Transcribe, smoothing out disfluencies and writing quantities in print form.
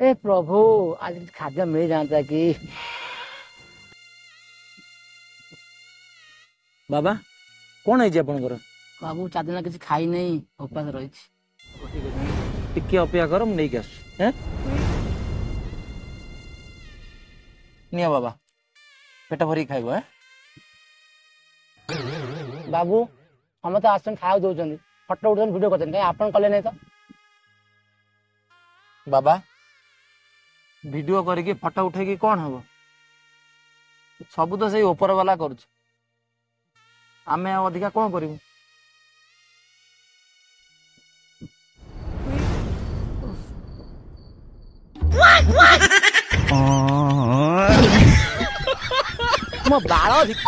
ए प्रभु आज खाद्य मिल जाता कि बाबा कौन है आपनकर बाबू 4 दिन किसी खाई नहीं उपास रही। टिके अपेक्षा कर नहीं आस निया बाबा पेट भरी खाइब है बाबू हम तो आसन खाया दौरान फटो उठा भिडियो करते कहीं आप कले नहीं तो बाबा वीडियो करके फोटो उठेकी कौन हम सब तो सही ऊपर वाला कर आमे अधिका कौन करूँ मो बाल धिक